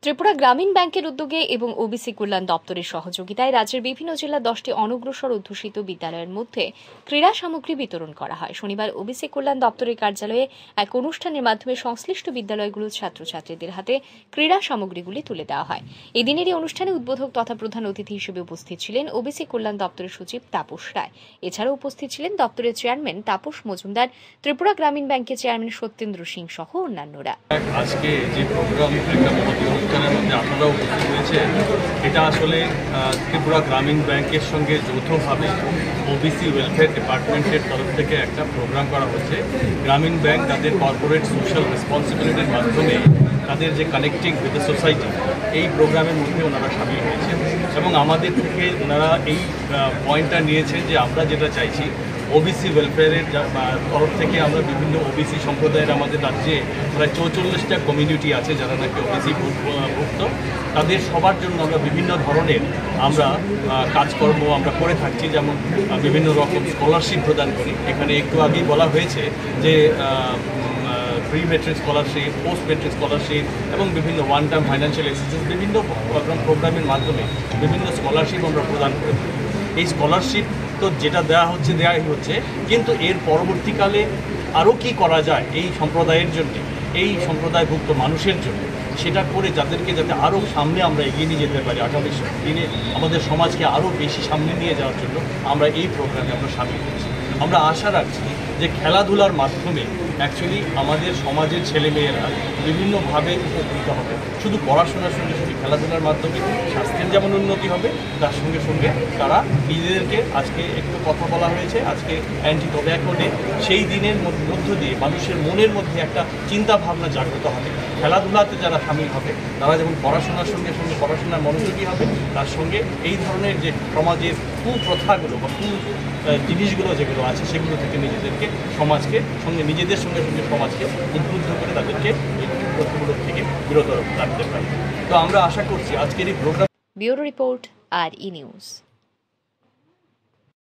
ত্রিপুরা গ্রামীণ ব্যাংকের উদ্যোগে এবং ওবিসি কল্যাণ দপ্তরের সহযোগিতায় রাজ্যের বিভিন্ন জেলার 10টি অনগ্রসর অধ্যুষিত বিদ্যালয়ের মধ্যে ক্রীড়া সামগ্রী বিতরণ করা হয়। শনিবার ওবিসি কল্যাণ দপ্তরের কার্যালয়ে এক অনুষ্ঠানের মাধ্যমে সংশ্লিষ্ট বিদ্যালয়গুলোর ছাত্রছাত্রীদের হাতে ক্রীড়া সামগ্রীগুলি তুলে দেওয়া হয়। এদিনের এই অনুষ্ঠানে উদ্বোধক তথা প্রধান অতিথি হিসেবে উপস্থিত ছিলেন ওবিসি কল্যাণ দপ্তরের সচিব তাপস রায়। এছাড়াও উপস্থিত ছিলেন দপ্তরের চেয়ারম্যান তাপস মজুমদার, ত্রিপুরা গ্রামীণ ব্যাংকের চেয়ারম্যান সত্যেন্দ্র সিং সহ অন্যান্যরা। আজকে যে প্রোগ্রামের মধ্যে আপনারাও উপস্থিত হয়েছে, এটা আসলে ত্রিপুরা গ্রামীণ ব্যাংকের সঙ্গে যৌথভাবে ওবিসি ওয়েলফেয়ার ডিপার্টমেন্টের তরফ থেকে একটা প্রোগ্রাম করা হচ্ছে। গ্রামীণ ব্যাংক তাদের কর্পোরেট সোশ্যাল রেসপন্সিবিলিটির মাধ্যমে তাদের যে কানেক্টিং উইথ দ্য সোসাইটি, এই প্রোগ্রামের মধ্যে ওনারা সামিল হয়েছেন এবং আমাদের থেকে ওনারা এই পয়েন্টটা নিয়েছেন যে আমরা যেটা চাইছি ওবিসি ওয়েলফেয়ারের তরফ থেকে আমরা বিভিন্ন ওবিসি সম্প্রদায়ের আমাদের রাজ্যে প্রায় 44টা কমিউনিটি আছে যারা নাকি ওবিসি ভুক্ত, তাদের সবার জন্য আমরা বিভিন্ন ধরনের আমরা কাজকর্ম আমরা করে থাকছি। যেমন বিভিন্ন রকম স্কলারশিপ প্রদান করি। এখানে একটু আগেই বলা হয়েছে যে pre metric scholarship, post metric scholarship এবং বিভিন্ন ওয়ান টাইম ফাইন্যান্সিয়াল অ্যাসিস্ট্যান্স বিভিন্ন প্রোগ্রামের মাধ্যমে বিভিন্ন স্কলারশিপ আমরা প্রদান করে থাকি। এই স্কলারশিপ তো যেটা দেওয়া দেওয়াই হচ্ছে, কিন্তু এর পরবর্তীকালে আরও কি করা যায় এই সম্প্রদায়ের জন্য, এই সম্প্রদায়ভুক্ত মানুষের জন্য, সেটা করে যাদেরকে যাতে আরও সামনে আমরা এগিয়ে নিয়ে যেতে পারি, আগামী দিনে আমাদের সমাজকে আরও বেশি সামনে নিয়ে যাওয়ার জন্য আমরা এই প্রোগ্রামে আমরা সামিল হচ্ছি। আমরা আশা রাখছি যে খেলাধুলার মাধ্যমে অ্যাকচুয়ালি আমাদের সমাজের ছেলেমেয়েরা বিভিন্নভাবে উপকৃত হবে। শুধু পড়াশোনার সঙ্গে সঙ্গে খেলাধুলার মাধ্যমে স্বাস্থ্যের যেমন উন্নতি হবে, তার সঙ্গে সঙ্গে তারা নিজেদেরকে, আজকে একটু কথা বলা হয়েছে আজকে অ্যান্টি টোব্যাকো ডে, সেই দিনের মধ্য দিয়ে মানুষের মনের মধ্যে একটা চিন্তা ভাবনা জাগ্রত হবে। খেলাধুলাতে যারা সামিল হবে তারা যেমন পড়াশোনার সঙ্গে সঙ্গে পড়াশোনার মনোযোগী হবে, তার সঙ্গে এই ধরনের যে সমাজের কুপ্রথাগুলো বা জিনিসগুলো যেগুলো আছে সেগুলো থেকে নিজেদেরকে সমাজকে সঙ্গে নিজেদের সঙ্গে সঙ্গে সমাজকে উদ্বুদ্ধ করে তাদেরকে এই প্রথাগুলোর থেকে বিরত রাখতে পারে। তো আমরা আশা করছি আজকের এই প্রোগ্রাম। ব্যুরো রিপোর্ট, আর ই নিউজ।